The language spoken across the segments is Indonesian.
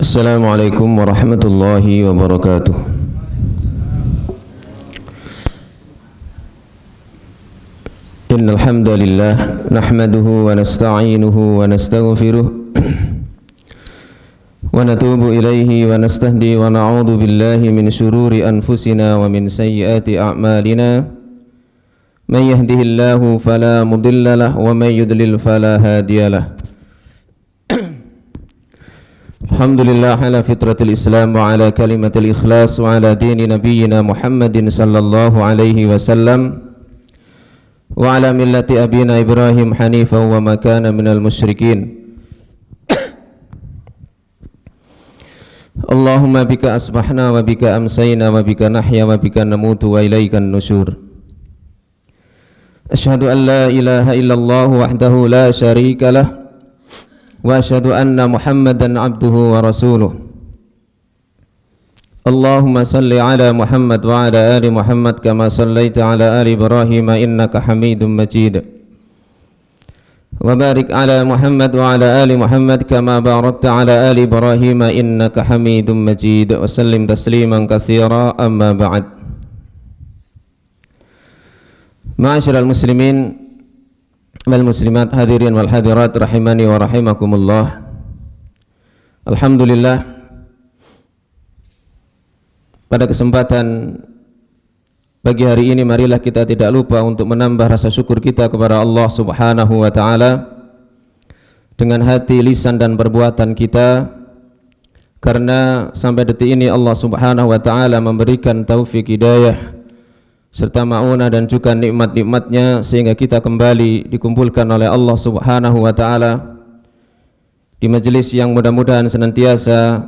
Assalamualaikum warahmatullahi wabarakatuh. Innal hamdalillah nahmaduhu wa nasta'inuhu wa nastaghfiruh wa natubu ilaihi wa nastahdi wa na'udzu billahi min shururi anfusina wa min sayyiati a'malina. Man yahdihillahu fala mudilla lahu wa may yudlil fala hadiyalah. Alhamdulillah ala fitratil Islam wa ala kalimatil ikhlas wa ala dini nabiyyina Muhammadin sallallahu alaihi wasallam wa ala millati abina Ibrahim hanifan wa ma kana minal musyrikin. Allahumma bika asbahna wa bika amsayna wa bika nahya wa bika namutu wa ilaikan nusyur. Asyhadu an la ilaha illallah wahdahu la syarika lah wa asyhadu anna Muhammadan abduhu wa rasuluh. Allahumma salli ala Muhammad wa ala ali Muhammad kama sallaita ala ali Ibrahim innaka Hamidum Majid. Wa barik ala Muhammad wa ala ali Muhammad kama barakta ala ali Ibrahim innaka Hamidum Majid. Wa sallim tasliman katsira amma ba'd. Ma'asyiral muslimin wal muslimat, hadirin wal hadirat rahimani wa rahimakumullah. Alhamdulillah, pada kesempatan pagi hari ini marilah kita tidak lupa untuk menambah rasa syukur kita kepada Allah Subhanahu wa taala dengan hati, lisan dan perbuatan kita, karena sampai detik ini Allah Subhanahu wa taala memberikan taufik hidayah serta ma'unah dan juga nikmat-nikmatnya sehingga kita kembali dikumpulkan oleh Allah Subhanahu wa taala di majelis yang mudah-mudahan senantiasa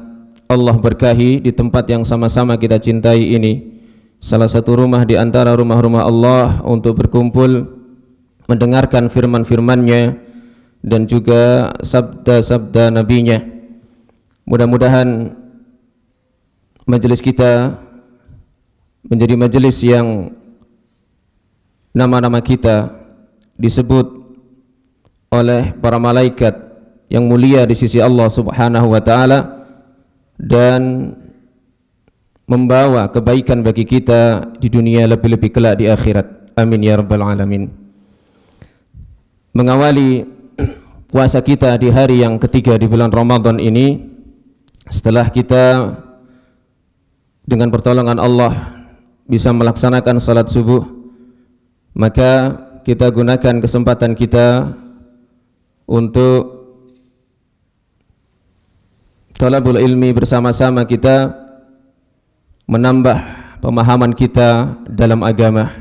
Allah berkahi, di tempat yang sama-sama kita cintai ini, salah satu rumah di antara rumah-rumah Allah untuk berkumpul mendengarkan firman-firman-Nya dan juga sabda-sabda Nabi-Nya. Mudah-mudahan majelis kita menjadi majelis yang nama-nama kita disebut oleh para malaikat yang mulia di sisi Allah Subhanahu wa taala dan membawa kebaikan bagi kita di dunia, lebih-lebih kelak di akhirat. Amin ya rabbal alamin. Mengawali puasa kita di hari yang ketiga di bulan Ramadan ini, setelah kita dengan pertolongan Allah bisa melaksanakan salat subuh, maka kita gunakan kesempatan kita untuk talabul ilmi bersama-sama, kita menambah pemahaman kita dalam agama.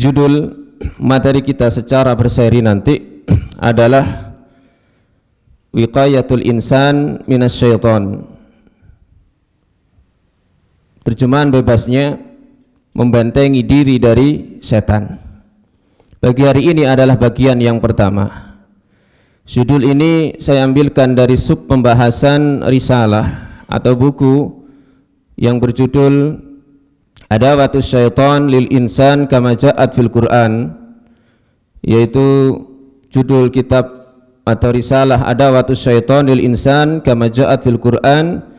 Judul materi kita secara berseri nanti adalah wiqayatul insan minasyaiton. Terjemahan bebasnya membentengi diri dari setan. Bagi hari ini adalah bagian yang pertama. Judul ini saya ambilkan dari sub pembahasan risalah atau buku yang berjudul Adawatus Syaitan lil Insan kama ja'at fil Quran, yaitu judul kitab atau risalah Adawatus Syaitan lil Insan kama ja'at fil Quran,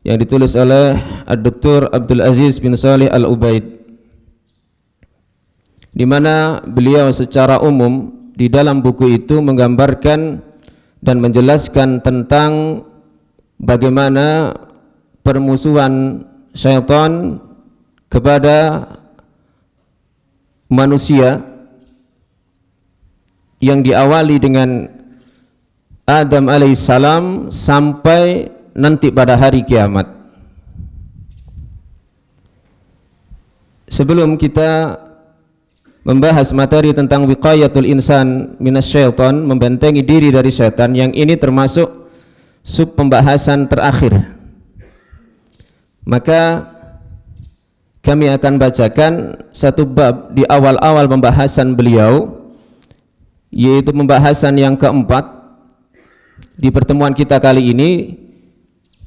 yang ditulis oleh Dr. Abdul Aziz bin Salih Al-Ubaid, di mana beliau secara umum di dalam buku itu menggambarkan dan menjelaskan tentang bagaimana permusuhan syaitan kepada manusia yang diawali dengan Adam alaihissalam sampai nanti pada hari kiamat. Sebelum kita membahas materi tentang wiqayatul insan minasyaiton, membentengi diri dari syaitan, yang ini termasuk sub pembahasan terakhir, maka kami akan bacakan satu bab di awal-awal pembahasan beliau, yaitu pembahasan yang keempat di pertemuan kita kali ini,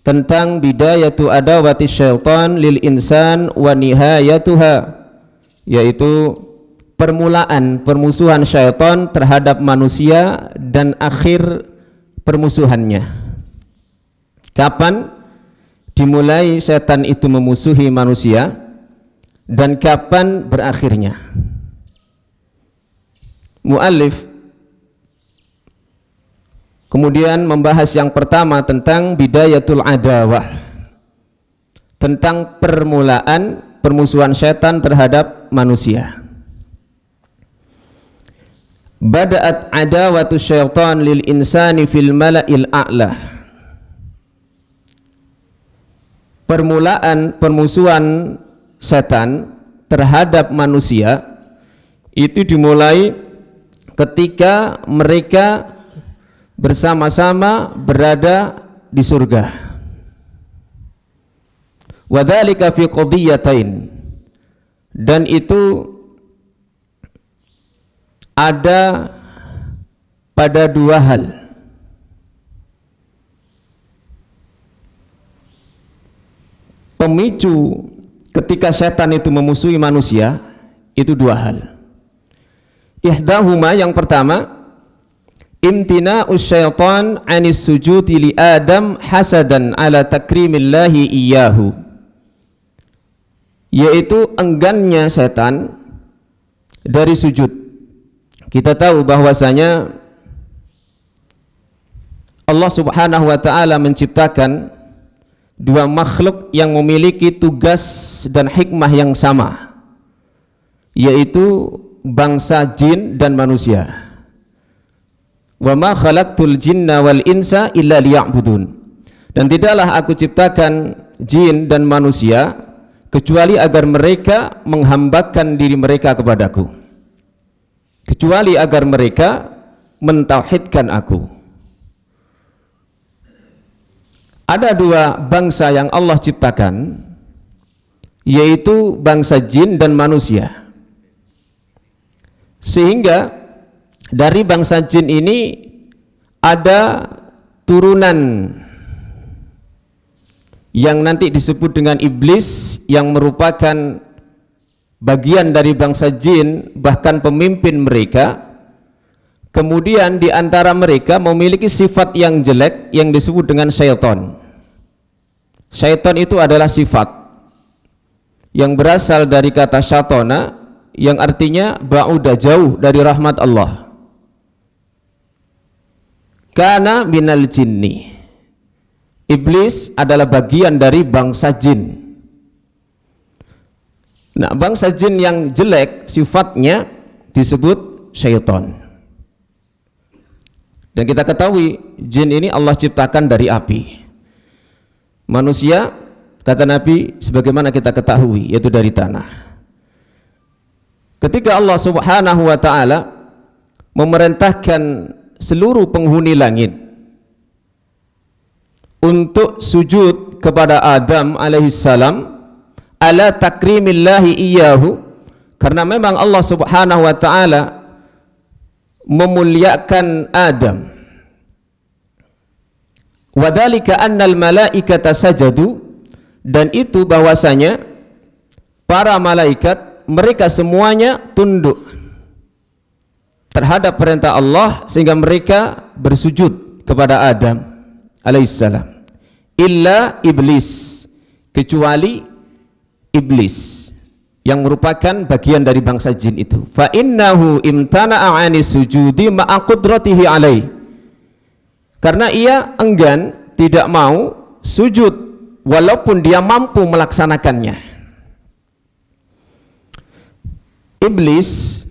tentang bidayatu adawati syaitan lil insan wa nihayatuha, yaitu permulaan permusuhan syaitan terhadap manusia dan akhir permusuhannya. Kapan dimulai setan itu memusuhi manusia dan kapan berakhirnya? Muallif kemudian membahas yang pertama tentang bidayatul adawah, tentang permulaan permusuhan setan terhadap manusia. Bada'at adawatu syaitan lil insani fil mala'il a'la. Permulaan permusuhan setan terhadap manusia itu dimulai ketika mereka bersama-sama berada di surga. Wadzalika fi qadiyatain, dan itu ada pada dua hal. Pemicu ketika setan itu memusuhi manusia itu dua hal. Ihdahuma, yang pertama, imtina'us syaitan 'anis sujudi li Adam hasadan ala takrimillahi iyyahu, yaitu enggannya setan dari sujud. Kita tahu bahwasanya Allah Subhanahu wa ta'ala menciptakan dua makhluk yang memiliki tugas dan hikmah yang sama, yaitu bangsa jin dan manusia. Wa ma khalaqtul jinna wal insa illa liya'budun, dan tidaklah aku ciptakan jin dan manusia kecuali agar mereka menghambakan diri mereka kepadaku, kecuali agar mereka mentauhidkan aku. Ada dua bangsa yang Allah ciptakan, yaitu bangsa jin dan manusia. Sehingga dari bangsa jin ini ada turunan yang nanti disebut dengan iblis, yang merupakan bagian dari bangsa jin, bahkan pemimpin mereka. Kemudian di antara mereka memiliki sifat yang jelek yang disebut dengan syaitan. Syaitan itu adalah sifat yang berasal dari kata syatona, yang artinya ba'uda, jauh dari rahmat Allah. Kana minal jinni, iblis adalah bagian dari bangsa jin. Nah, bangsa jin yang jelek sifatnya disebut syaitan. Dan kita ketahui jin ini Allah ciptakan dari api. Manusia, kata Nabi, sebagaimana kita ketahui, yaitu dari tanah. Ketika Allah Subhanahu wa ta'ala memerintahkan seluruh penghuni langit untuk sujud kepada Adam alaihissalam ala takrimillahi iyyahu, karena memang Allah Subhanahu wa ta'ala memuliakan Adam. Wadzalika annal malaikata sajadu, dan itu bahwasanya para malaikat mereka semuanya tunduk terhadap perintah Allah, sehingga mereka bersujud kepada Adam alaihissalam. Illa iblis, kecuali iblis yang merupakan bagian dari bangsa jin itu. Fa innahu imtana'a 'ani sujudi ma'a qudratihi alaih, karena ia enggan, tidak mau sujud walaupun dia mampu melaksanakannya. Iblis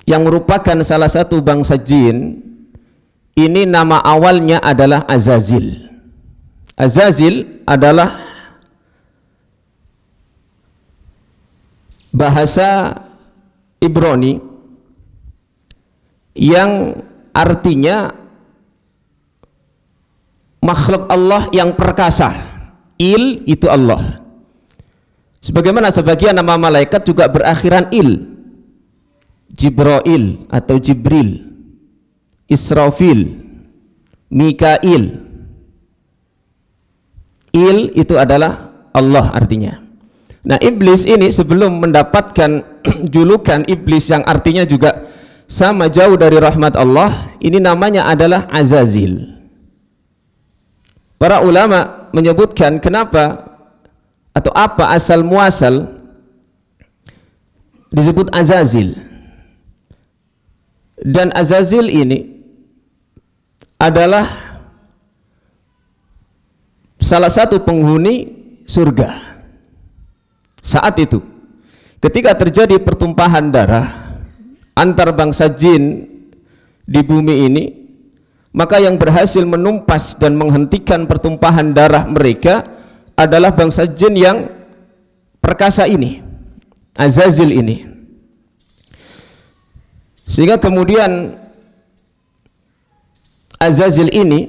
yang merupakan salah satu bangsa jin ini, nama awalnya adalah Azazil. Azazil adalah bahasa Ibrani yang artinya makhluk Allah yang perkasa. Il itu Allah. Sebagaimana sebagian nama malaikat juga berakhiran il. Jibril atau Jibril, Israfil, Mikail. Il itu adalah Allah artinya. Nah, iblis ini sebelum mendapatkan julukan iblis yang artinya juga sama jauh dari rahmat Allah, ini namanya adalah Azazil. Para ulama menyebutkan kenapa atau apa asal muasal disebut Azazil. Dan Azazil ini adalah salah satu penghuni surga. Saat itu ketika terjadi pertumpahan darah antar bangsa jin di bumi ini, maka yang berhasil menumpas dan menghentikan pertumpahan darah mereka adalah bangsa jin yang perkasa ini, Azazil ini. Sehingga kemudian Azazil ini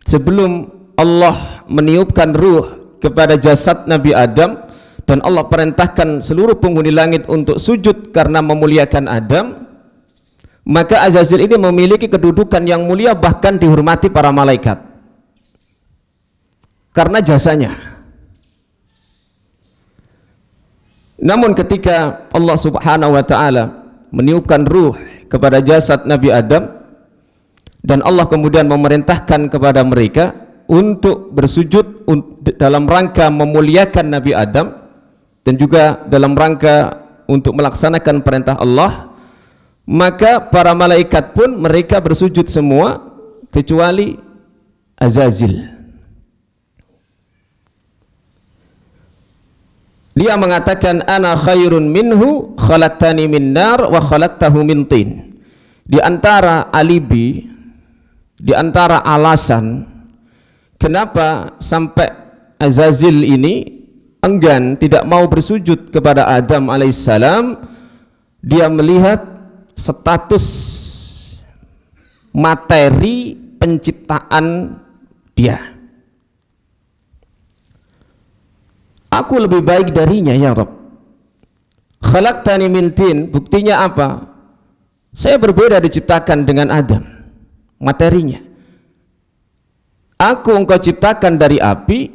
sebelum Allah meniupkan ruh kepada jasad Nabi Adam dan Allah perintahkan seluruh penghuni langit untuk sujud karena memuliakan Adam, maka Azazil ini memiliki kedudukan yang mulia, bahkan dihormati para malaikat karena jasanya. Namun ketika Allah Subhanahu wa ta'ala meniupkan ruh kepada jasad Nabi Adam dan Allah kemudian memerintahkan kepada mereka untuk bersujud dalam rangka memuliakan Nabi Adam dan juga dalam rangka untuk melaksanakan perintah Allah, maka para malaikat pun mereka bersujud semua kecuali Azazil. Dia mengatakan, ana khairun minhu khalaqtani min nar wa khalaqtahu min tin. Di antara alibi, di antara alasan kenapa sampai Azazil ini enggan, tidak mau bersujud kepada Adam alaihissalam, dia melihat status materi penciptaan dia. Aku lebih baik darinya ya Rabb. Khalaqtani min tin, buktinya apa? Saya berbeda diciptakan dengan Adam materinya. Aku engkau ciptakan dari api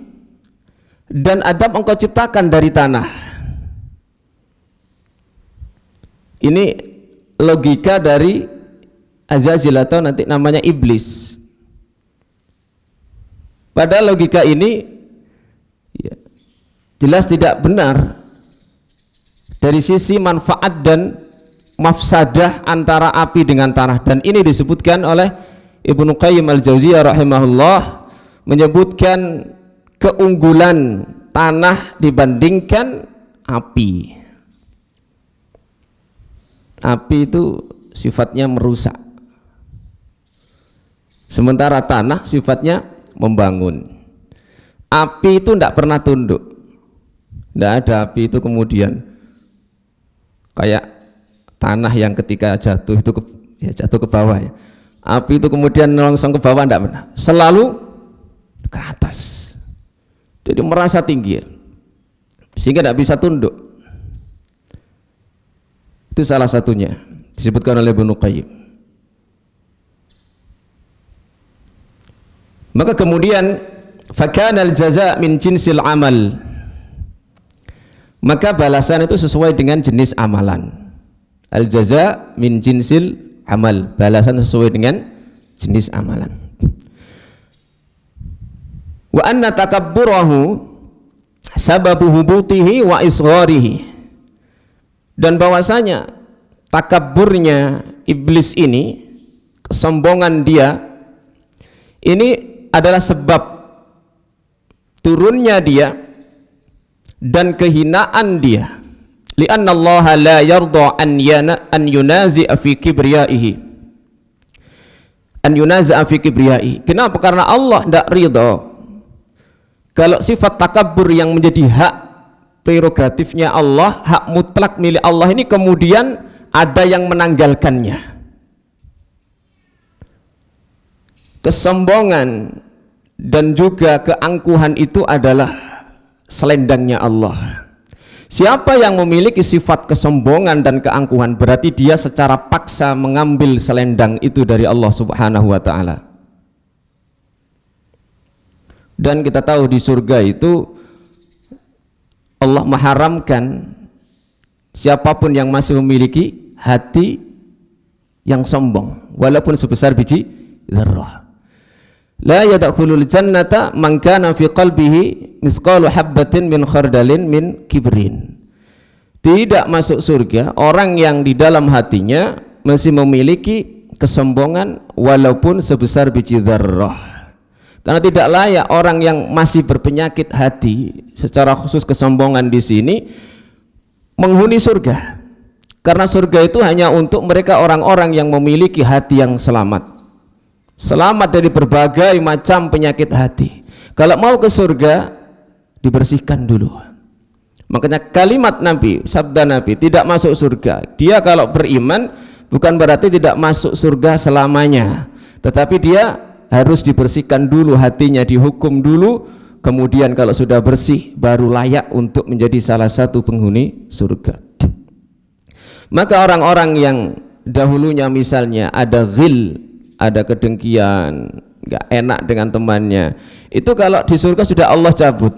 dan Adam engkau ciptakan dari tanah. Ini logika dari Azazil atau nanti namanya iblis. Pada logika ini ya, jelas tidak benar dari sisi manfaat dan mafsadah antara api dengan tanah, dan ini disebutkan oleh Ibnu Qayyim al-Jauziyah rahimahullah, menyebutkan keunggulan tanah dibandingkan api. Api itu sifatnya merusak, sementara tanah sifatnya membangun. Api itu tidak pernah tunduk, tidak ada api itu kemudian kayak tanah yang ketika jatuh itu jatuh ke bawah ya. Api itu kemudian langsung ke bawah, tidak pernah, selalu ke atas. Jadi merasa tinggi ya, sehingga tidak bisa tunduk. Itu salah satunya disebutkan oleh Ibnu Qayyim. Maka kemudian fakanal jaza min jinsil amal, maka balasan itu sesuai dengan jenis amalan. Al jaza min jinsil amal, balasan sesuai dengan jenis amalan. Wa anna takabburahu sababu hubutihi wa isgharihi, dan bahwasanya takabburnya iblis ini, kesombongan dia ini adalah sebab turunnya dia dan kehinaan dia. Li'anna Allah la yarda an yunazi'a fi kibriyaihi, an yunazi'a fi kibriyaihi. Kenapa? Karena Allah tidak ridha kalau sifat takabbur yang menjadi hak prerogatifnya Allah, hak mutlak milik Allah ini kemudian ada yang menanggalkannya. Kesombongan dan juga keangkuhan itu adalah selendangnya Allah. Siapa yang memiliki sifat kesombongan dan keangkuhan, berarti dia secara paksa mengambil selendang itu dari Allah Subhanahu wa ta'ala. Dan kita tahu di surga itu Allah mengharamkan siapapun yang masih memiliki hati yang sombong walaupun sebesar biji dzarrah. La yadkhulul jannata man kana fi qalbihi misqalu habbatin min khardalin min kibrin. Tidak masuk surga orang yang di dalam hatinya masih memiliki kesombongan walaupun sebesar biji dzarrah. Karena tidak layak orang yang masih berpenyakit hati, secara khusus kesombongan di sini, menghuni surga. Karena surga itu hanya untuk mereka orang-orang yang memiliki hati yang selamat. Selamat dari berbagai macam penyakit hati. Kalau mau ke surga, dibersihkan dulu. Makanya kalimat Nabi, sabda Nabi, tidak masuk surga. Dia kalau beriman bukan berarti tidak masuk surga selamanya, tetapi dia harus dibersihkan dulu hatinya, dihukum dulu, kemudian kalau sudah bersih baru layak untuk menjadi salah satu penghuni surga. Maka orang-orang yang dahulunya misalnya ada ghil, ada kedengkian, nggak enak dengan temannya, itu kalau di surga sudah Allah cabut.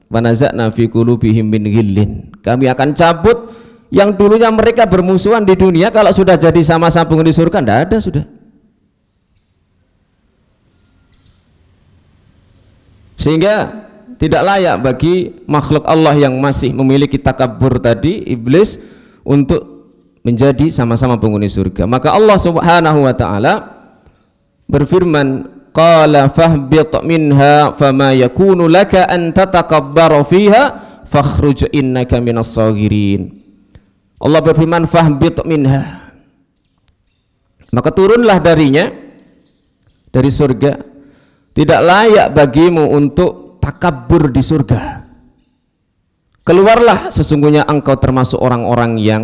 Wanaza'na fi qulubihim min ghillin. Kami akan cabut yang dulunya mereka bermusuhan di dunia, kalau sudah jadi sama-sama penghuni surga tidak ada sudah. Sehingga tidak layak bagi makhluk Allah yang masih memiliki takabur tadi, iblis, untuk menjadi sama-sama penghuni surga. Maka Allah Subhanahu wa taala berfirman, qala fahbit minha fama yakunu laka an tatakabbara fiha fakhruj innaka minas saghirin. Allah berfirman, fahbit minha, maka turunlah darinya, dari surga. Tidak layak bagimu untuk takabur di surga. Keluarlah, sesungguhnya engkau termasuk orang-orang yang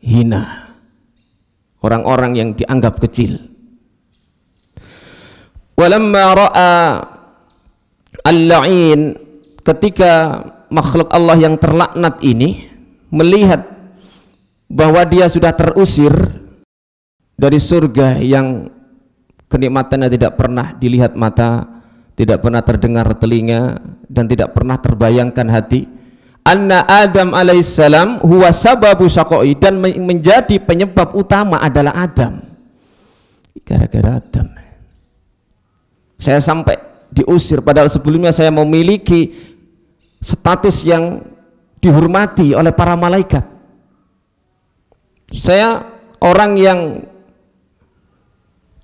hina, orang-orang yang dianggap kecil. Walamma ra'a al-la'in, ketika makhluk Allah yang terlaknat ini melihat bahwa dia sudah terusir dari surga yang kenikmatannya tidak pernah dilihat mata, tidak pernah terdengar telinga, dan tidak pernah terbayangkan hati, anna Adam alaihissalam huwa sababu syaqai, dan menjadi penyebab utama adalah Adam. Gara-gara Adam saya sampai diusir, padahal sebelumnya saya memiliki status yang dihormati oleh para malaikat. Saya orang yang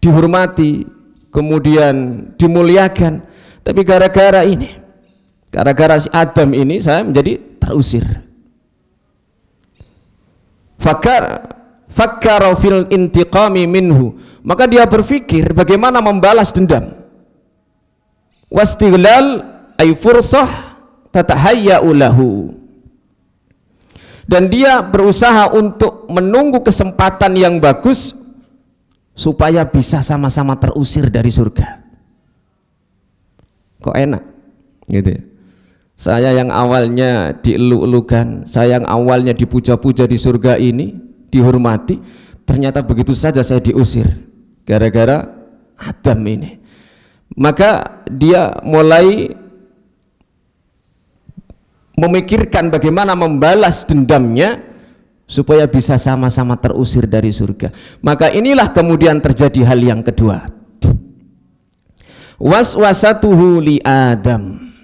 dihormati, kemudian dimuliakan, tapi gara-gara ini, gara-gara si Adam ini, saya menjadi terusir. Fakkara fil intiqami minhu, maka dia berpikir bagaimana membalas dendam. Wastighlal ay fursah tatahayya'u lahu, dan dia berusaha untuk menunggu kesempatan yang bagus supaya bisa sama-sama terusir dari surga. Kok enak gitu ya? Saya yang awalnya dielu-elukan, saya yang awalnya dipuja-puja di surga ini, dihormati, ternyata begitu saja saya diusir gara-gara Adam ini. Maka dia mulai memikirkan bagaimana membalas dendamnya supaya bisa sama-sama terusir dari surga. Maka inilah kemudian terjadi hal yang kedua, waswasatuhu li Adam.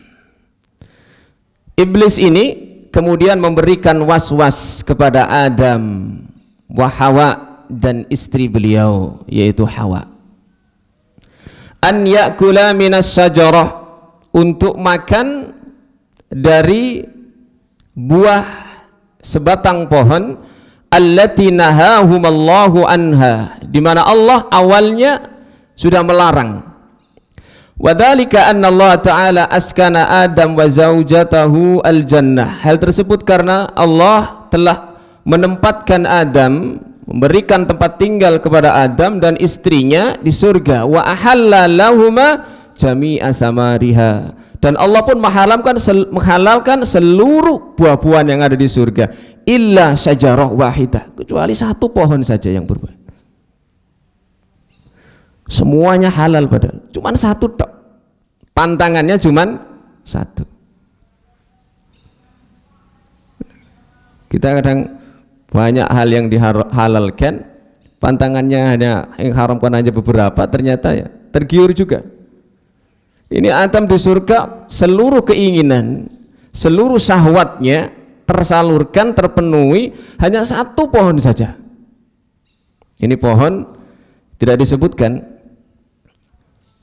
Iblis ini kemudian memberikan waswas kepada Adam wa Hawa, dan istri beliau yaitu Hawa, an ya'kula minas syajarah, untuk makan dari buah sebatang pohon, allati nahahumallahu anha, di mana Allah awalnya sudah melarang. Wadzalika anna Allah Ta'ala askana Adam wa zaujatahu al-jannah. Hal tersebut karena Allah telah menempatkan Adam, memberikan tempat tinggal kepada Adam dan istrinya di surga. Wa ahalla lahuma jami'a samariha, dan Allah pun menghalalkan seluruh buah-buahan yang ada di surga, illa syajarah wahidah, kecuali satu pohon saja yang berbuah. Semuanya halal padahal, cuman satu tok, pantangannya cuman satu. Kita kadang banyak hal yang dihalalkan, pantangannya hanya yang haramkan aja beberapa, ternyata ya tergiur juga. Ini Adam di surga, seluruh keinginan, seluruh syahwatnya tersalurkan, terpenuhi, hanya satu pohon saja. Ini pohon tidak disebutkan.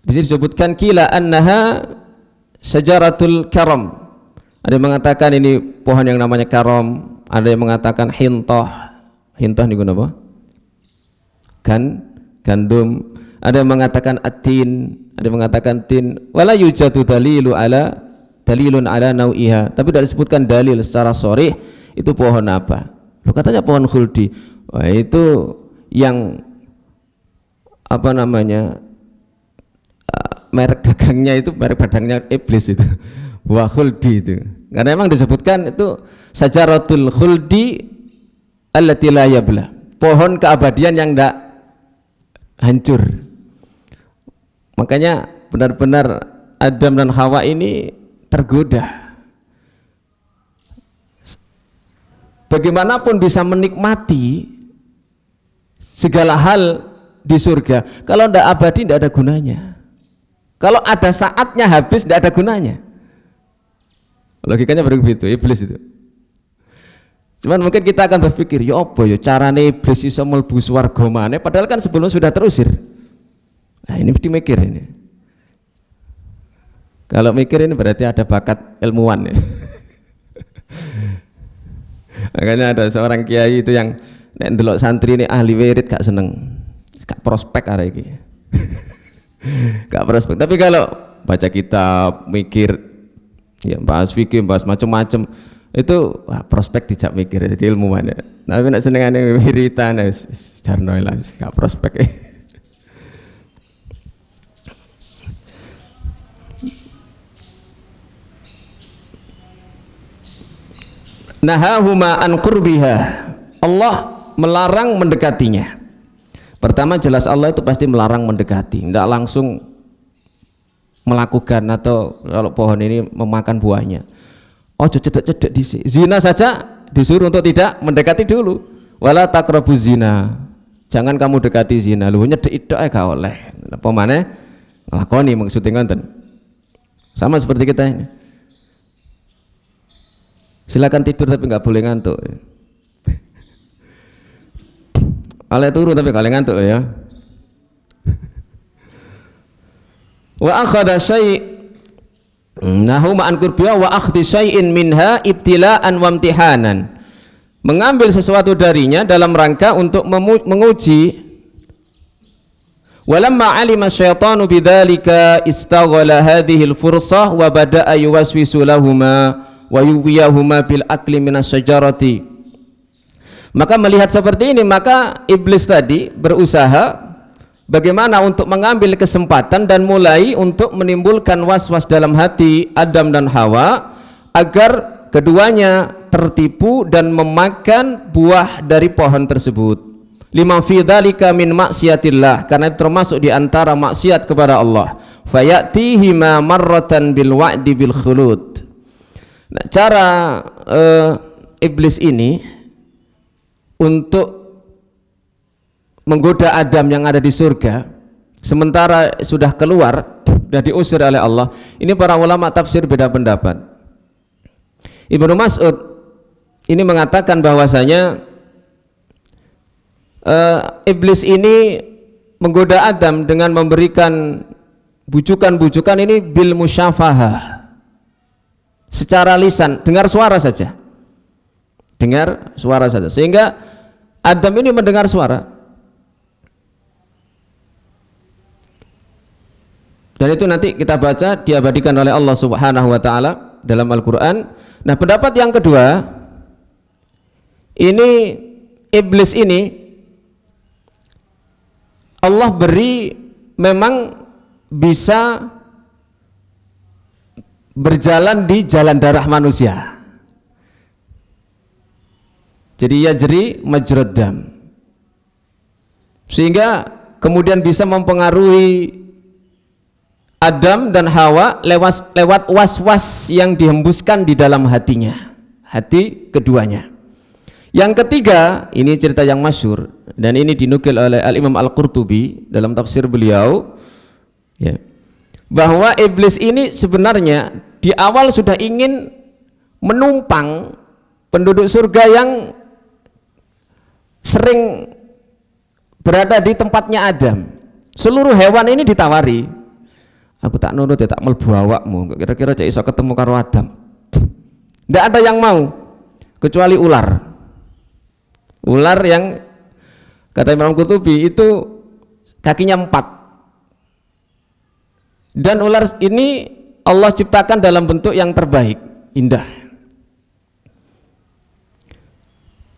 Di sini disebutkan kila annaha syajaratul karam. Ada yang mengatakan ini pohon yang namanya karam, ada yang mengatakan hintah. Hintah niku napa? Gandum. Ada yang mengatakan atin, ada yang mengatakan tin. Wala yujadu dalilun ala nau'iha. Tapi tidak disebutkan dalil secara sharih itu pohon apa. Loh, katanya pohon khuldi. Wah, itu yang apa namanya? Merek dagangnya itu merek dagangnya iblis itu. Buah khuldi itu. Karena memang disebutkan itu sajaratul khuldi allati la yabla. Pohon keabadian yang tidak hancur. Makanya benar-benar Adam dan Hawa ini tergoda. Bagaimanapun bisa menikmati segala hal di surga, kalau tidak abadi tidak ada gunanya. Kalau ada saatnya habis tidak ada gunanya. Logikanya begitu, iblis itu. Cuman mungkin kita akan berpikir, ya apa ya carane iblis iso mlebu swarga maneh padahal kan sebelum sudah terusir. Nah, ini mesti mikir ini. Kalau mikir ini berarti ada bakat ilmuwan ya. Makanya ada seorang kiai itu yang nek ndelok santri ini ahli wirid gak seneng. Gak prospek arek iki. Gak prospek. Tapi kalau baca kitab, mikir ya bahas fikih, bahas macam-macam itu prospek dijak mikir jadi ilmuwan ya. Tapi nek senengane wiritan wis jarno lah gak prospek. Nahahuma an qurbiha. Allah melarang mendekatinya. Pertama jelas Allah itu pasti melarang mendekati, tidak langsung melakukan atau kalau pohon ini memakan buahnya. Oh cedek-cedek di zina saja disuruh untuk tidak mendekati dulu. Wala taqrabuz zina. Jangan kamu dekati zina. Lu nyedek-idok gak oleh. Apa maneh nglakoni maksudnya ngoten. Sama seperti kita ini. Silakan tidur tapi nggak boleh ngantuk. Oleh turu tapi nggak boleh ngantuk ya. Wa akhadha nahuma an qurbiha wa akhdhi syai'in minha ibtila'an wa imtihanan. Mengambil sesuatu darinya dalam rangka untuk menguji. Walamma 'alima syaitanu bidzalika istaghala hadhihi al-fursah wa bada'a yuwaswisu lahumā wa yuwiyahuma bil akli minas syajarati. Maka melihat seperti ini, maka iblis tadi berusaha bagaimana untuk mengambil kesempatan dan mulai untuk menimbulkan was-was dalam hati Adam dan Hawa agar keduanya tertipu dan memakan buah dari pohon tersebut. Lima fi dzalika min maksiatillah, karena termasuk di antara maksiat kepada Allah. Fayatihima marratan bil wa'di bil khulud. Nah, cara iblis ini untuk menggoda Adam yang ada di surga sementara sudah keluar dan diusir oleh Allah, ini para ulama tafsir beda pendapat. Ibnu Mas'ud ini mengatakan bahwasanya iblis ini menggoda Adam dengan memberikan bujukan-bujukan ini bil musyafahah, secara lisan, dengar suara saja, sehingga Adam ini mendengar suara, dan itu nanti kita baca diabadikan oleh Allah Subhanahu wa Ta'ala dalam Al-Quran. Nah, pendapat yang kedua, ini iblis ini Allah beri memang bisa berjalan di jalan darah manusia, jadi yajri majrad dam, sehingga kemudian bisa mempengaruhi Adam dan Hawa lewat was-was yang dihembuskan di dalam hatinya, hati keduanya. Yang ketiga, ini cerita yang masyhur dan ini dinukil oleh Al-Imam Al-Qurtubi dalam tafsir beliau ya, bahwa iblis ini sebenarnya di awal sudah ingin menumpang penduduk surga yang sering berada di tempatnya Adam. Seluruh hewan ini ditawari, aku tak nurut ya, tak mlebu awakmu, kira-kira cek iso ketemu karo Adam. Tidak ada yang mau kecuali ular. Ular yang kata Imam Qurtubi itu kakinya 4, dan ular ini Allah ciptakan dalam bentuk yang terbaik, indah.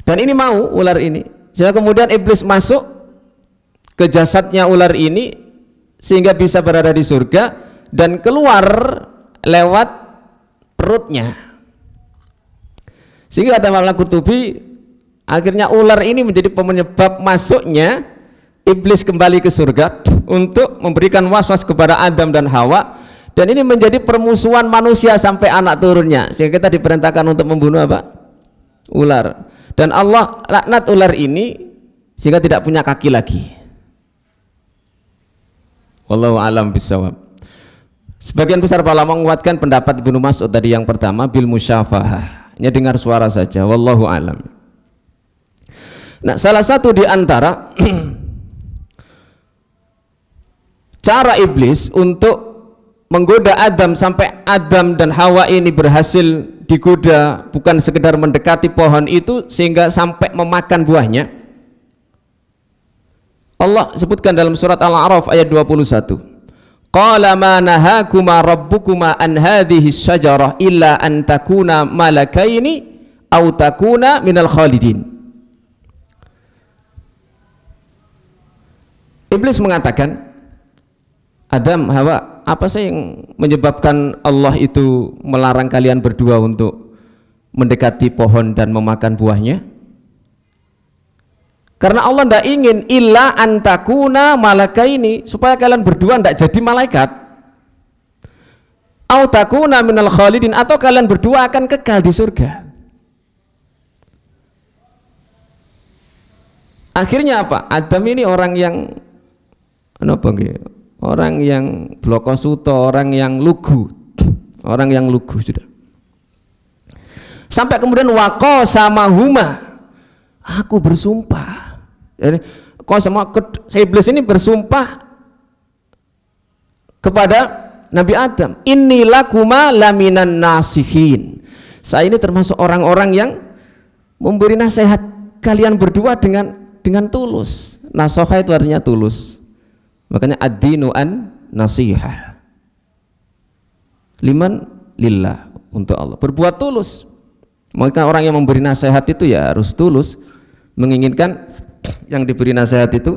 Dan ini mau ular ini, sehingga kemudian iblis masuk ke jasadnya ular ini sehingga bisa berada di surga dan keluar lewat perutnya. Sehingga kata Imam Qurtubi, akhirnya ular ini menjadi penyebab masuknya iblis kembali ke surga untuk memberikan was-was kepada Adam dan Hawa, dan ini menjadi permusuhan manusia sampai anak turunnya, sehingga kita diperintahkan untuk membunuh apa? Ular. Dan Allah laknat ular ini sehingga tidak punya kaki lagi. Wallahu a'lam bishawab. Sebagian besar para ulama menguatkan pendapat Ibnu Mas'ud tadi yang pertama, bil musyafahah, hanya dengar suara saja. Wallahu a'lam. Nah, salah satu di antara cara iblis untuk menggoda Adam sampai Adam dan Hawa ini berhasil digoda, bukan sekedar mendekati pohon itu sehingga sampai memakan buahnya, Allah sebutkan dalam surat Al-A'raf ayat 21. Qala ma nahakuma rabbukuma an hadhihi syajarah illa an takuna malakaini aw takuna minal khalidin. Iblis mengatakan, Adam, Hawa, apa sih yang menyebabkan Allah itu melarang kalian berdua untuk mendekati pohon dan memakan buahnya? Karena Allah tidak ingin illa antakuna malakaini, supaya kalian berdua tidak jadi malaikat, au takuna minal khalidin, atau kalian berdua akan kekal di surga. Akhirnya apa? Adam ini orang yang orang yang blokosuto, orang yang lugu, orang yang lugu sudah. Sampai kemudian waqasamahuma, aku bersumpah. Jadi iblis ini bersumpah kepada Nabi Adam, innilakuma laminan nasihin, saya ini termasuk orang-orang yang memberi nasihat kalian berdua dengan tulus. Nasoha itu artinya tulus, makanya ad-dinu an nasihah, liman lillah, untuk Allah, berbuat tulus. Maka orang yang memberi nasihat itu ya harus tulus, menginginkan yang diberi nasihat itu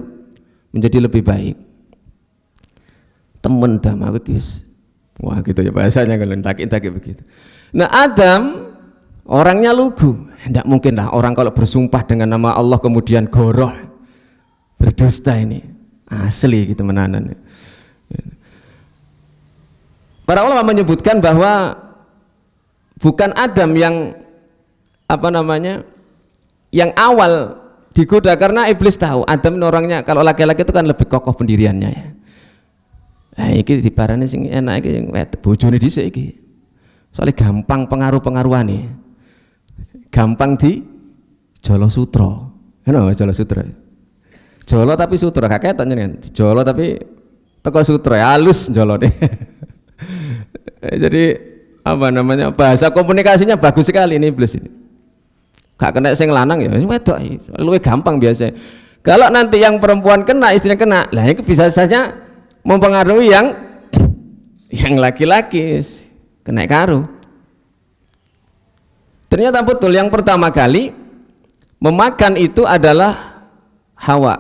menjadi lebih baik. Temen dama guys, wah gitu ya bahasanya, kalau tak begitu. Nah, Adam orangnya lugu, tidak mungkin lah orang kalau bersumpah dengan nama Allah kemudian goroh, berdusta, ini asli gitu menanan. Para ulama menyebutkan bahwa bukan Adam yang yang awal digoda, karena iblis tahu Adam orangnya, kalau laki-laki itu kan lebih kokoh pendiriannya ya. Nah, iki diparani sing enak iki bojone dhisik iki. Soalnya gampang pengaruh-pengaruhane. Gampang di jolo sutra. Ono jolo sutra. Jolo tapi sutra, gak ketok jenengan. Jolo tapi teko sutra, halus jolone. Jadi bahasa komunikasinya bagus sekali ini iblis ini. Gak kena sing lanang ya wedok, luwih gampang biasa. Kalau nanti yang perempuan kena, istrinya kena, lah itu bisa saja mempengaruhi yang laki-laki kena karo. Ternyata betul, yang pertama kali memakan itu adalah Hawa,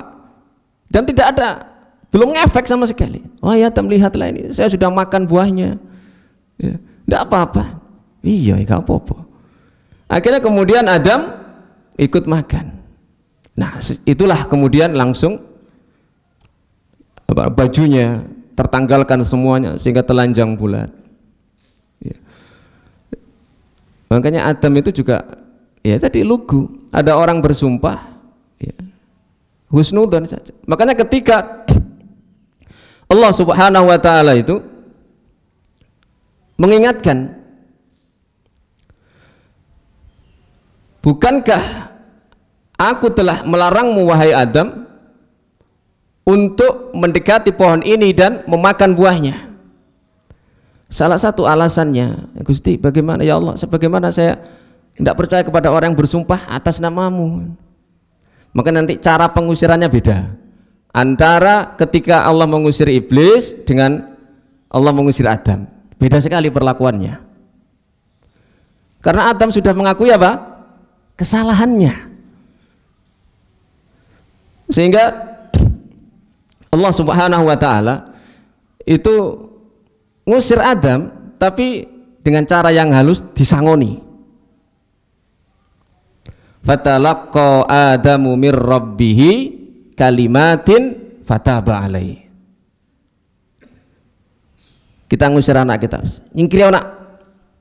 dan tidak ada, belum ngefek sama sekali. Oh ya, lihatlah ini, saya sudah makan buahnya ya, tidak apa-apa. Iya, gak apa-apa. Akhirnya kemudian Adam ikut makan. Nah, itulah kemudian langsung bajunya tertanggalkan semuanya sehingga telanjang bulat ya. Makanya Adam itu juga ya tadi lugu, ada orang bersumpah ya, husnudzon saja. Makanya ketika Allah Subhanahu wa taala itu mengingatkan, bukankah aku telah melarangmu wahai Adam untuk mendekati pohon ini dan memakan buahnya? Salah satu alasannya, Gusti, bagaimana ya Allah, sebagaimana saya tidak percaya kepada orang yang bersumpah atas namamu. Maka nanti cara pengusirannya beda antara ketika Allah mengusir iblis dengan Allah mengusir Adam. Beda sekali perlakuannya, karena Adam sudah mengakui apa? Kesalahannya. Sehingga Allah Subhanahu wa ta'ala itu ngusir Adam, tapi dengan cara yang halus, disangoni. Fatalaqqa Adamu mir rabbihi kalimatin fataba alaihi. Kita ngusir anak kita, nyingkiri anak,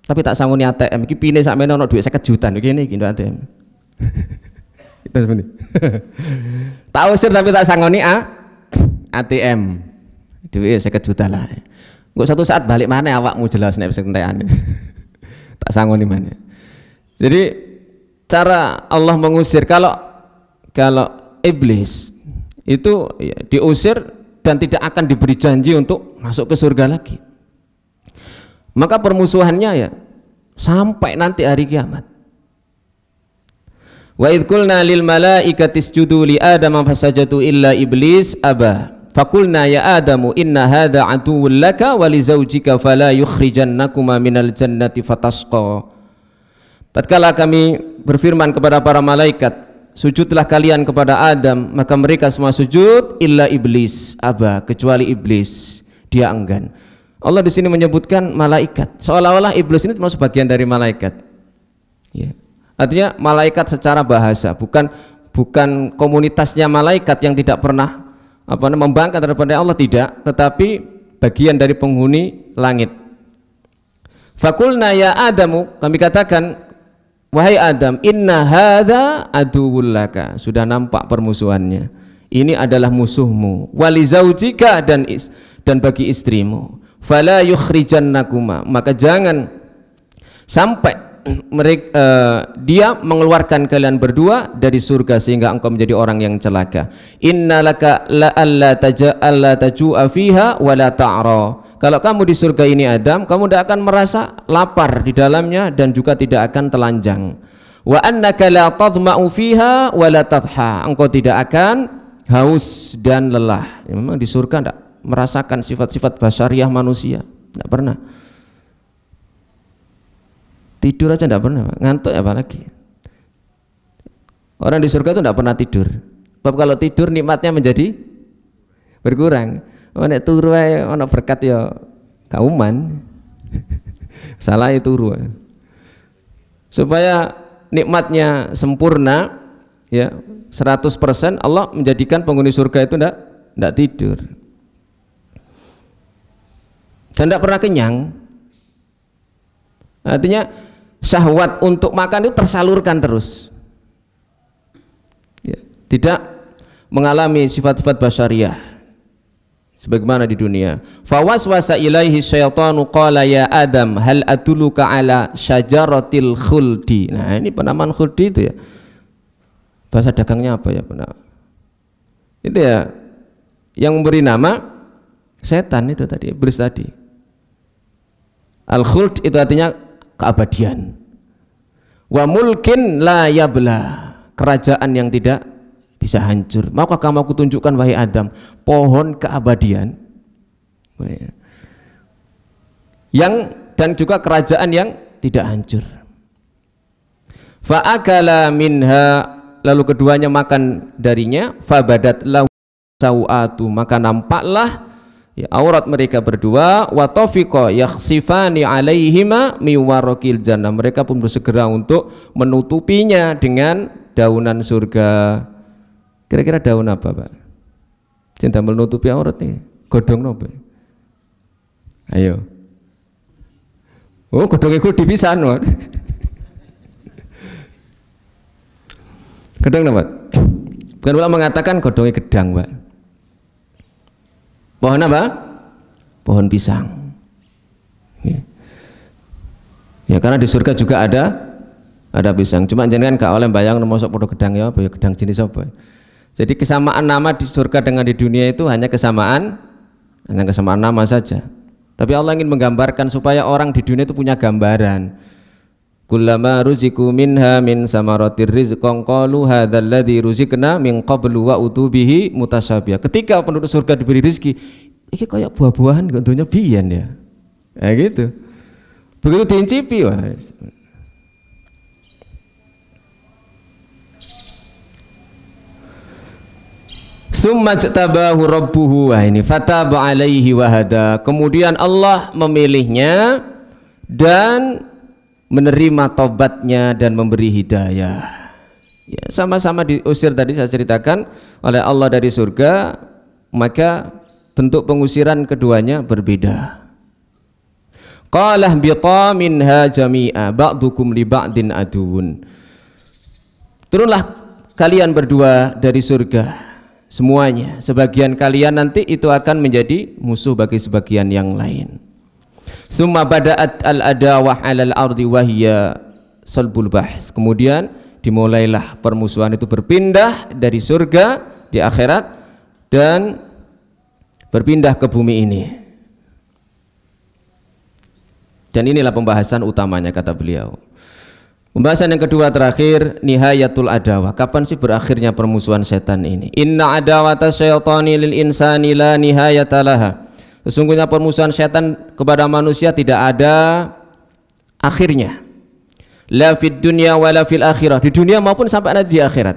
tapi tak sangoni ATM iki pine sakmene ono dhuwit 50 juta ngene iki nduk ATM. Itu sebenarnya. Tak usir tapi tak sangoni ATM. Dhuwit 50 juta lah. Nggak satu saat balik mana awakmu jelas nek wis entekan. Tak sangoni mana. Jadi cara Allah mengusir, kalau iblis itu ya, diusir dan tidak akan diberi janji untuk masuk ke surga lagi. Maka permusuhannya ya sampai nanti hari kiamat. Wa idh qulna lil malaikati isjudu li adama fasajadu illa iblis aba. Fakulna ya Adamu inna hadha aduwwun laka wa li zawjika fala yukhrijannakuma minal jannati fatasqa. Tatkala kami berfirman kepada para malaikat, sujudlah kalian kepada Adam, maka mereka semua sujud illa iblis aba, kecuali iblis, dia enggan. Allah di sini menyebutkan malaikat, seolah-olah iblis ini termasuk bagian dari malaikat. Ya. Artinya malaikat secara bahasa, bukan komunitasnya malaikat yang tidak pernah membangkang daripada Allah, tidak, tetapi bagian dari penghuni langit. Fakulna ya Adamu, kami katakan wahai Adam, inna hadza aduwwul laka, sudah nampak permusuhannya, ini adalah musuhmu, wali zaujika, dan bagi istrimu, fala yukhrijannakuma, maka jangan sampai dia mengeluarkan kalian berdua dari surga sehingga engkau menjadi orang yang celaka. Innalaka la alla tajua fiha wa la ta'ra. Kalau kamu di surga ini Adam, kamu tidak akan merasa lapar di dalamnya dan juga tidak akan telanjang. Wa annaka la tadma'u fiha wa la tadha. Engkau tidak akan haus dan lelah. Ya, memang di surga tidak merasakan sifat-sifat basyariah manusia, tidak pernah. Tidur aja tidak pernah, ngantuk apalagi. Orang di surga itu tidak pernah tidur. Sebab kalau tidur nikmatnya menjadi berkurang. Nek turu ae ana berkat ya kauman. Salah itu turu. Supaya nikmatnya sempurna ya 100%, Allah menjadikan penghuni surga itu tidak tidur. Dan tidak pernah kenyang. Artinya syahwat untuk makan itu tersalurkan terus ya, tidak mengalami sifat-sifat basyariah sebagaimana di dunia. Fawaswasa ilaihi syaitanu qala ya Adam hal adulluka ala syajaratil khuldi. Nah ini penamaan khuldi itu ya, bahasa dagangnya apa ya benar? Itu ya yang memberi nama setan itu tadi, iblis tadi. Al-khuld itu artinya keabadian. Wa mulkin la yabla, kerajaan yang tidak bisa hancur. Maka kamu aku tunjukkan wahai Adam pohon keabadian yang dan juga kerajaan yang tidak hancur. Fa akala minha, lalu keduanya makan darinya, fabadat lahu sauatu, maka nampaklah ya, aurat mereka berdua, wa tafiqa yakhsifani alaihima miwarakil jannah, mereka pun bersegera untuk menutupinya dengan daunan surga. Kira-kira daun apa Pak? Cinta menutupi aurat nih, godong nopo? Ayo. Oh godong itu dipisahan loh. Gedang nopo? Bukan ulama mengatakan godongnya gedang Pak. Pohon apa? Pohon pisang. Ya, karena di surga juga ada pisang. Cuma jenengan gak oleh bayang mosok padha gedang ya apa ya, gedang jenis apa. Jadi kesamaan nama di surga dengan di dunia itu hanya kesamaan nama saja. Tapi Allah ingin menggambarkan supaya orang di dunia itu punya gambaran. Kullama ruziku minha min samaratir rizqan qalu hadzal ladzi ruziqna min qablu wa utubihi mutasyabiha. Ketika penduduk surga diberi rezeki, iki kayak buah-buahan kok donya biyen ya. Ya gitu. Begitu diincipi wah. Summa jtabahu rabbuhu, wah ini fataba alaihi wahada. Kemudian Allah memilihnya dan menerima taubatnya dan memberi hidayah. Ya, sama-sama diusir tadi saya ceritakan oleh Allah dari surga, maka bentuk pengusiran keduanya berbeda. Qala bita minha jami'a ba'dukum li ba'din aduun. Turunlah kalian berdua dari surga semuanya, sebagian kalian nanti itu akan menjadi musuh bagi sebagian yang lain. Summa bada'at al-adawah 'alal ardi wa hiya salbul bahs. Kemudian dimulailah permusuhan itu berpindah dari surga di akhirat dan berpindah ke bumi ini. Dan inilah pembahasan utamanya kata beliau. Pembahasan yang kedua terakhir, nihayatul adawah. Kapan sih berakhirnya permusuhan setan ini? Inna adawata syaitani lil insani la nihayata laha. Sesungguhnya permusuhan setan kepada manusia tidak ada akhirnya. La fid dunya wala fil akhirah. Di dunia maupun sampai nanti di akhirat.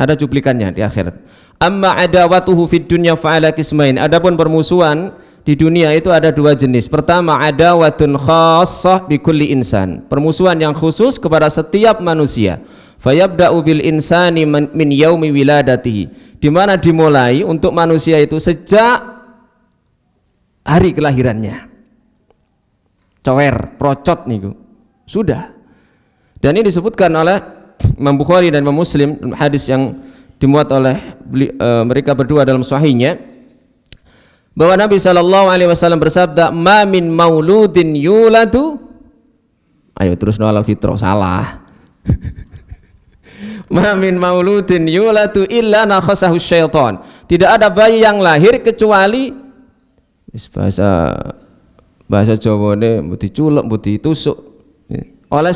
Ada cuplikannya di akhirat. Amma adawatuhu fid dunya fa'ala qismain. Adapun permusuhan di dunia itu ada dua jenis. Pertama, adawatun khassah bi kulli insan. Permusuhan yang khusus kepada setiap manusia. Fayabda'u bil insani min yaumi wiladatihi. Di mana dimulai untuk manusia itu sejak hari kelahirannya. Cower, procot niku. Sudah. Dan ini disebutkan oleh Imam Bukhari dan Imam Muslim, hadis yang dimuat oleh mereka berdua dalam sahihnya, bahwa Nabi sallallahu alaihi wasallam bersabda, "Ma min mauludin yuladu." Ayo terus nolal fitrah salah. "Ma min mauludin yuladu illa nakhasahu syaitan." Tidak ada bayi yang lahir kecuali bahasa Jawane mbok diculuk, mbok ditusuk oleh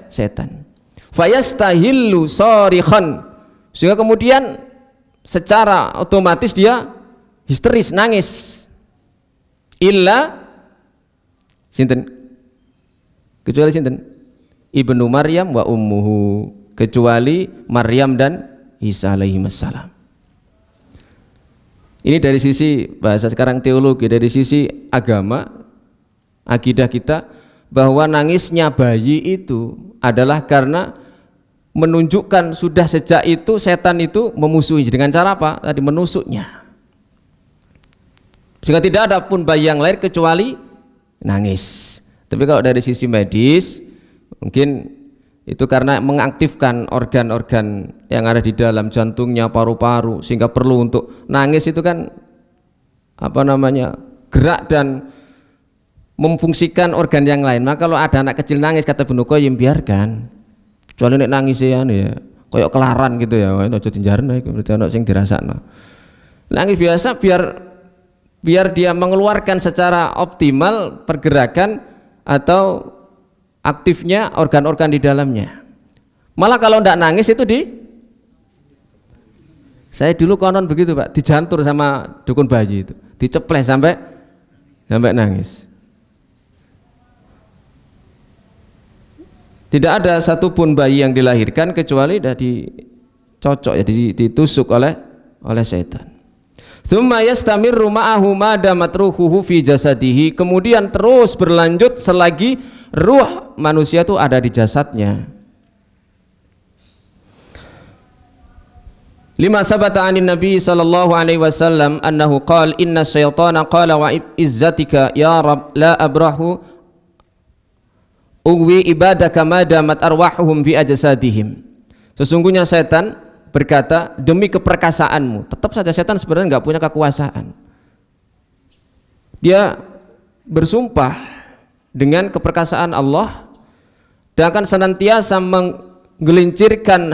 setan. Fayastahillu sarikhan, sehingga kemudian secara otomatis dia histeris, nangis. Illa sinten? Kecuali sinten? Ibnu Maryam wa ummuhu, kecuali Maryam dan Isa alaihi wassalam. Ini dari sisi bahasa sekarang teologi, dari sisi agama, akidah kita, bahwa nangisnya bayi itu adalah karena menunjukkan sudah sejak itu setan itu memusuhi. Dengan cara apa? Tadi menusuknya. Sehingga tidak ada pun bayi yang lahir kecuali nangis. Tapi kalau dari sisi medis, mungkin itu karena mengaktifkan organ-organ yang ada di dalam jantungnya, paru-paru, sehingga perlu untuk nangis itu kan apa namanya, gerak dan memfungsikan organ yang lain. Maka kalau ada anak kecil nangis, kata Ibnu Qayyim, biarkan. Kecuali nek nangis ya kayak kelaran gitu ya, aja dijarno iku berarti ana sing dirasakno. Nangis biasa biar dia mengeluarkan secara optimal pergerakan atau aktifnya organ-organ di dalamnya. Malah kalau tidak nangis itu saya dulu konon begitu Pak, dijantur sama dukun bayi itu, diceples sampai nangis. Tidak ada satupun bayi yang dilahirkan kecuali sudah dicocok ya, ditusuk oleh setan. Tsumma yastamirru ma'ahu ma damat ruhuhu fi jasadihi, kemudian terus berlanjut selagi ruh manusia itu ada di jasadnya. Lima sabata anin Nabi sallallahu alaihi wasallam annahu qala inna syaitana qala wa izzatika ya Rabb la abrahu uwi ibadaka ma damat arwahuhum fi ajsadihim. Sesungguhnya setan berkata, demi keperkasaanmu. Tetap saja setan sebenarnya nggak punya kekuasaan. Dia bersumpah dengan keperkasaan Allah dan akan senantiasa menggelincirkan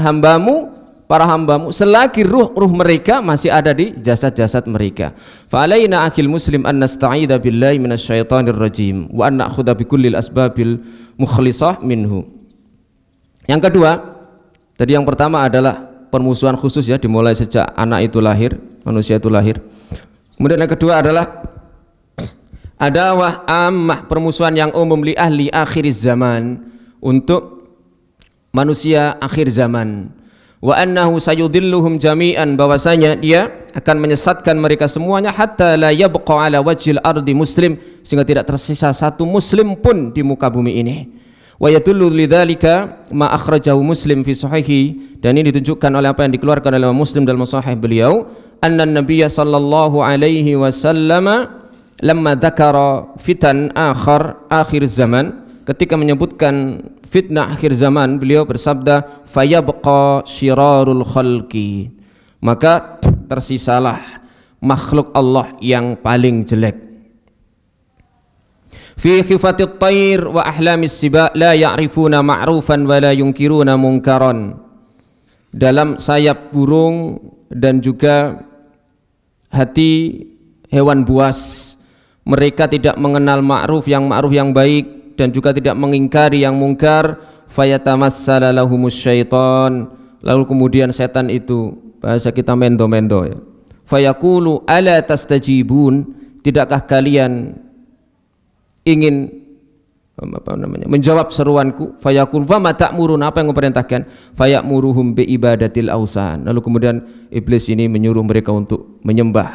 para hambamu selagi ruh mereka masih ada di jasad-jasad mereka. Fa alaina akhil muslim an nasta'idza billahi minasyaitonir rajim wa an na'khudha bi kullil asbabil mukhlisah minhu. Yang kedua, tadi yang pertama adalah permusuhan khusus ya, dimulai sejak anak itu lahir, manusia itu lahir. Kemudian yang kedua adalah adawah ammah, permusuhan yang umum li ahli akhir zaman, untuk manusia akhir zaman. Wa annahu sayudilluhum jami'an, bahwasanya dia akan menyesatkan mereka semuanya, hatta la yabqa ala wajhil ardi muslim, sehingga tidak tersisa satu muslim pun di muka bumi ini. Wa yadullu lidzalika ma akhrajahu Muslim fi sahihi, dan ini ditunjukkan oleh apa yang dikeluarkan oleh Muslim dalam sahih beliau, anna nabiyya sallallahu alaihi wasallam lamma dzakara fitan akhir zaman, ketika menyebutkan fitnah akhir zaman, beliau bersabda, fayabqa syirarul khalqi, maka tersisalah makhluk Allah yang paling jelek. Fi khifatit tayr wa ahlamis siba la ya'rifuna ma'rufan wa la yunkiruna munkaran, dalam sayap burung dan juga hati hewan buas, mereka tidak mengenal ma'ruf yang baik dan juga tidak mengingkari yang mungkar. Fayatamassala lahumus syaitan, lalu kemudian setan itu, bahasa kita mendo-mendo ya, fayaqulu ala tastajibun, tidakkah kalian ingin menjawab seruanku? Fayaqul fama ta'murun, apa yang memperintahkan? Fayamuruhum bi ibadatil ausan, lalu kemudian iblis ini menyuruh mereka untuk menyembah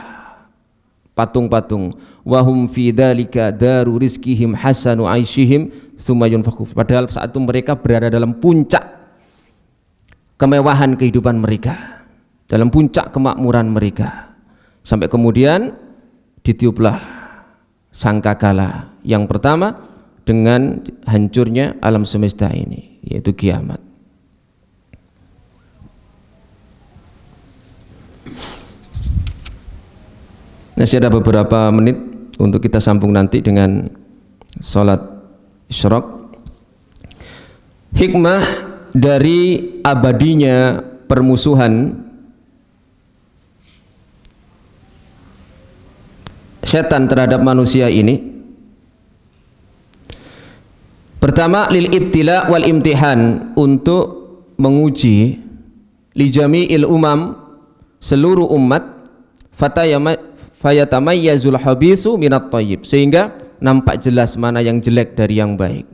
patung-patung. Wahum fi dzalika daru rizqihim hasanu aishihim tsumma yunfakhu, padahal saat itu mereka berada dalam puncak kemewahan kehidupan mereka, dalam puncak kemakmuran mereka, sampai kemudian ditiuplah sangkakala yang pertama dengan hancurnya alam semesta ini, yaitu kiamat. Masih ada beberapa menit untuk kita sambung nanti dengan sholat isyraq. Hikmah dari abadinya permusuhan setan terhadap manusia ini, pertama lil ibtila wal imtihan, untuk menguji li jami'il umam, seluruh umat, fayatamayyazul habisu minat thayyib, sehingga nampak jelas mana yang jelek dari yang baik.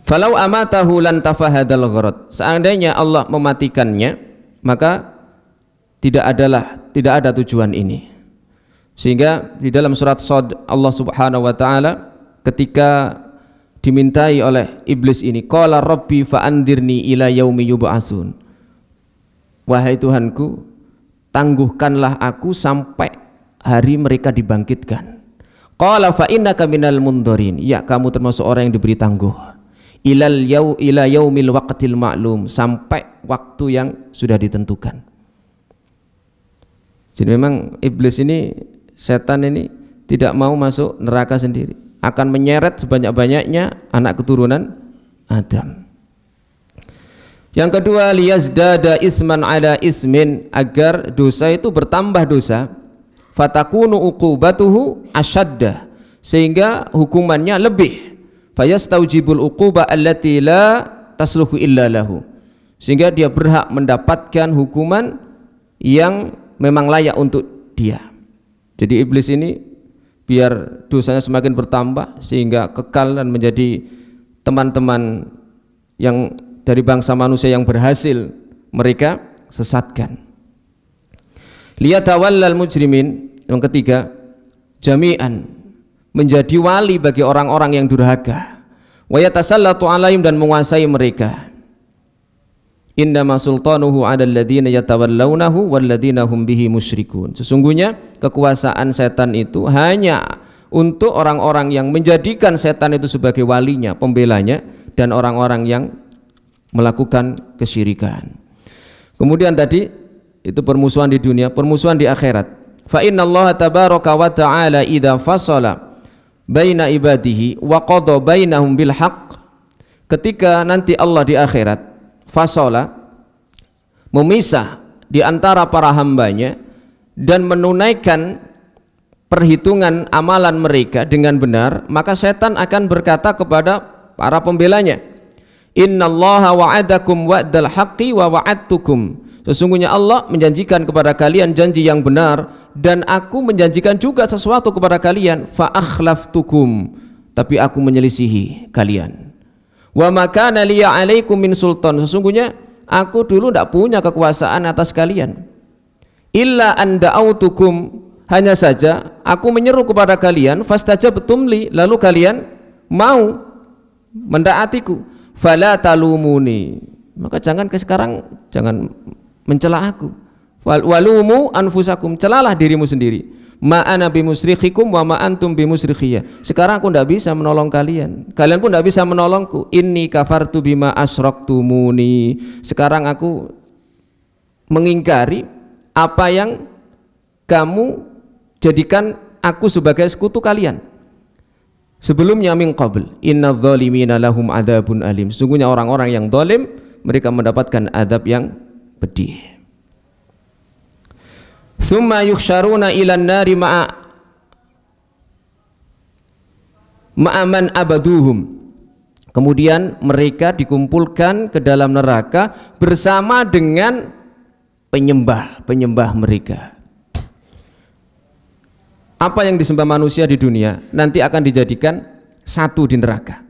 Falau amatahu lan tafahadal gharad, seandainya Allah mematikannya, maka tidak ada tujuan ini. Sehingga di dalam surat Shad Allah Subhanahu wa taala ketika dimintai oleh iblis ini, qala rabbi fa'andirni ila yaumi yub'atsun, wahai Tuhanku, tangguhkanlah aku sampai hari mereka dibangkitkan. Qala fa innaka minal mundharin, ya kamu termasuk orang yang diberi tangguh, ila yaumil waqtil ma'lum, sampai waktu yang sudah ditentukan. Jadi memang iblis ini, setan ini tidak mau masuk neraka sendiri, akan menyeret sebanyak-banyaknya anak keturunan Adam. Yang kedua, liyazdada isman ala ismin, agar dosa itu bertambah dosa, fatakunu uqubatuhu asyadda, sehingga hukumannya lebih, fayastaujibul uqubah allati la tasluhu illa lahu, sehingga dia berhak mendapatkan hukuman yang memang layak untuk dia. Jadi iblis ini biar dosanya semakin bertambah sehingga kekal dan menjadi teman-teman yang dari bangsa manusia yang berhasil mereka sesatkan. Liyatawallal mujrimin, yang ketiga, jami'an, menjadi wali bagi orang-orang yang durhaka, wa yatasallatu alaihim, dan menguasai mereka. Innama sultanuhu 'alal ladzina yatawallawnahu wal ladzina hum bihi musyrikun, sesungguhnya kekuasaan setan itu hanya untuk orang-orang yang menjadikan setan itu sebagai walinya, pembelanya, dan orang-orang yang melakukan kesyirikan. Kemudian tadi itu permusuhan di dunia, permusuhan di akhirat. Fa innallaha tabaraka wa ta'ala idza fasala baina ibadihi wa qada bainahum bil haqq, ketika nanti Allah di akhirat fasola memisah di antara para hambanya dan menunaikan perhitungan amalan mereka dengan benar, maka setan akan berkata kepada para pembelanya, innallaha wa'adakum wa'dal haqqi wa wa'adtukum, sesungguhnya Allah menjanjikan kepada kalian janji yang benar dan aku menjanjikan juga sesuatu kepada kalian, fa akhlaftukum, tapi aku menyelisihi kalian. Wa ma kana liya 'alaikum min sultan, sesungguhnya aku dulu tidak punya kekuasaan atas kalian. Illa an da'autukum, hanya saja aku menyeru kepada kalian, fastajabtum li, lalu kalian mau mendaatiku, fala talumuni, maka sekarang jangan mencela aku, walumu anfusakum, celalah dirimu sendiri, ma ana bimusrikhikum wa ma antum bimusrikhiyya, sekarang aku tidak bisa menolong kalian, kalian pun tidak bisa menolongku, inni kafartu bima asyraktumuni, sekarang aku mengingkari apa yang kamu jadikan aku sebagai sekutu kalian. Sebelumnya min qabl innadz zalimina lahum adzabun alim, sesungguhnya orang-orang yang zalim mereka mendapatkan azab yang pedih. Summa yuhsyaruna ilan nari ma'aman abaduhum, kemudian mereka dikumpulkan ke dalam neraka bersama dengan penyembah-penyembah mereka. Apa yang disembah manusia di dunia nanti akan dijadikan satu di neraka.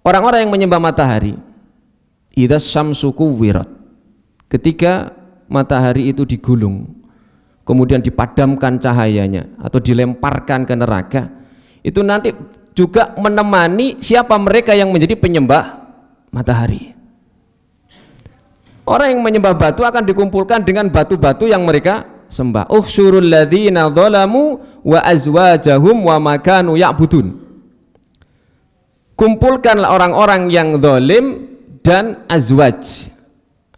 Orang-orang yang menyembah matahari, idzas syamsu kuwirat, ketika matahari itu digulung kemudian dipadamkan cahayanya atau dilemparkan ke neraka, itu nanti juga menemani siapa mereka yang menjadi penyembah matahari. Orang yang menyembah batu akan dikumpulkan dengan batu-batu yang mereka sembah. Uhsyurul ladzina dzalamu wa azwajahum wa ma kanu ya'budun, kumpulkanlah orang-orang yang zalim dan azwaj.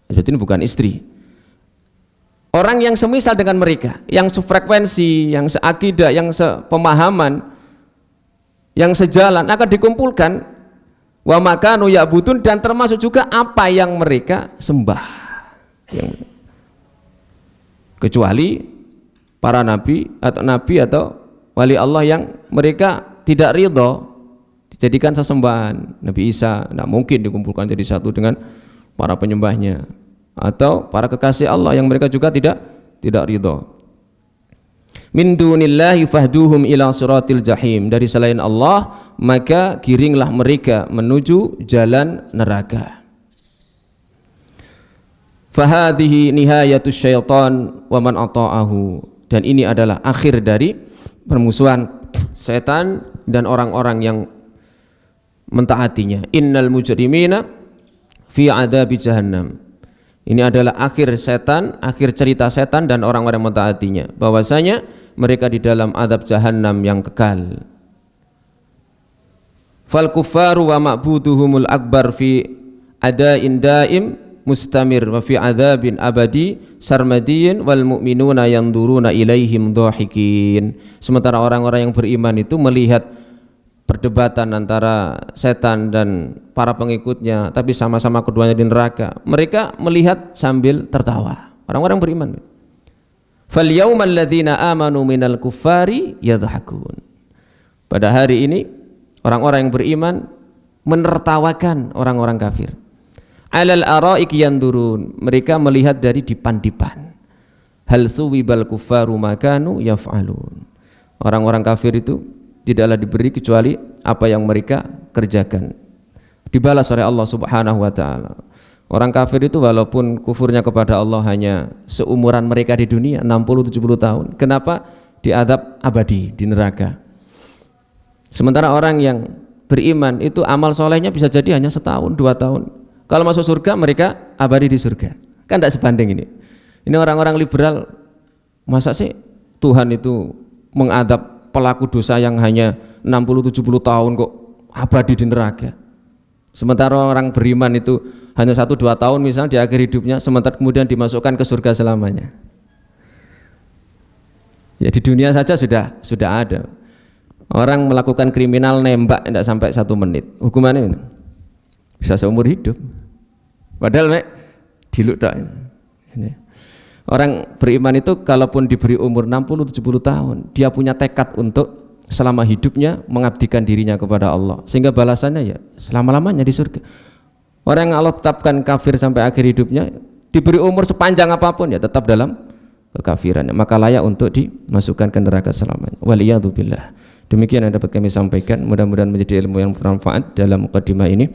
Azwaj ini bukan istri, orang yang semisal dengan mereka, yang sefrekuensi, yang seakidah, yang sepemahaman, yang sejalan akan dikumpulkan, wa ma kanu ya'budun, dan termasuk juga apa yang mereka sembah, kecuali para nabi atau wali Allah yang mereka tidak ridho dijadikan sesembahan. Nabi Isa tidak mungkin dikumpulkan jadi satu dengan para penyembahnya, atau para kekasih Allah yang mereka juga tidak ridho. Min dunillahi fahduhum ila siratil jahim, dari selain Allah maka giringlah mereka menuju jalan neraka. Fahadhihi nihayatus syaitan wa man ata'ahu, dan ini adalah akhir dari permusuhan setan dan orang-orang yang mentaatinya. Innal mujrimina fi adabi jahannam, ini adalah akhir setan, akhir cerita setan dan orang-orang yang mentaatinya, bahwasanya mereka di dalam adab jahannam yang kekal. Fal kuffaru wa ma'buduhumul akbar fi adain daim mustamir wa fi adzabin abadi sarmadiyin wal mu'minuna yanduruna ilaihim dhahikin. Sementara orang-orang yang beriman itu melihat perdebatan antara setan dan para pengikutnya, tapi sama-sama keduanya di neraka, mereka melihat sambil tertawa. Orang-orang beriman. Fal yaumal ladzina amanu minal kuffari yadhakun, pada hari ini orang-orang yang beriman menertawakan orang-orang kafir. Alal araik yandurun, mereka melihat dari dipan-dipan. Hal suwibal kuffaru makanu yaf'alun, orang-orang kafir itu tidaklah diberi kecuali apa yang mereka kerjakan, dibalas oleh Allah Subhanahu wa ta'ala. Orang kafir itu walaupun kufurnya kepada Allah hanya seumuran mereka di dunia 60-70 tahun, kenapa diadab abadi di neraka? Sementara orang yang beriman itu amal solehnya bisa jadi hanya setahun 2 tahun, kalau masuk surga mereka abadi di surga. Kan tidak sebanding ini. Ini orang-orang liberal, masa sih Tuhan itu mengadab pelaku dosa yang hanya 60-70 tahun kok abadi di neraka? Sementara orang beriman itu hanya 1-2 tahun misalnya di akhir hidupnya, sementara kemudian dimasukkan ke surga selamanya. Ya di dunia saja sudah ada. Orang melakukan kriminal nembak tidak sampai 1 menit, hukumannya bisa seumur hidup. Padahal nek diluk tak. Orang beriman itu kalaupun diberi umur 60-70 tahun, dia punya tekad untuk selama hidupnya mengabdikan dirinya kepada Allah, sehingga balasannya ya selama-lamanya di surga. Orang yang Allah tetapkan kafir sampai akhir hidupnya, diberi umur sepanjang apapun ya tetap dalam kekafirannya, maka layak untuk dimasukkan ke neraka selamanya. Waliyadzubillah. Demikian yang dapat kami sampaikan, mudah-mudahan menjadi ilmu yang bermanfaat dalam mukadimah ini.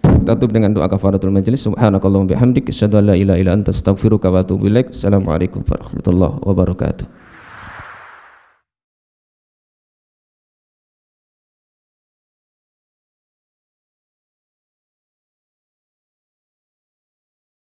Tutup dengan doa kafaratul majlis. Subhanakallahumma bihamdik, asyhadu an la ilaha illa anta, astaghfiruka wa atubu ilaik. Assalamualaikum warahmatullahi wabarakatuh.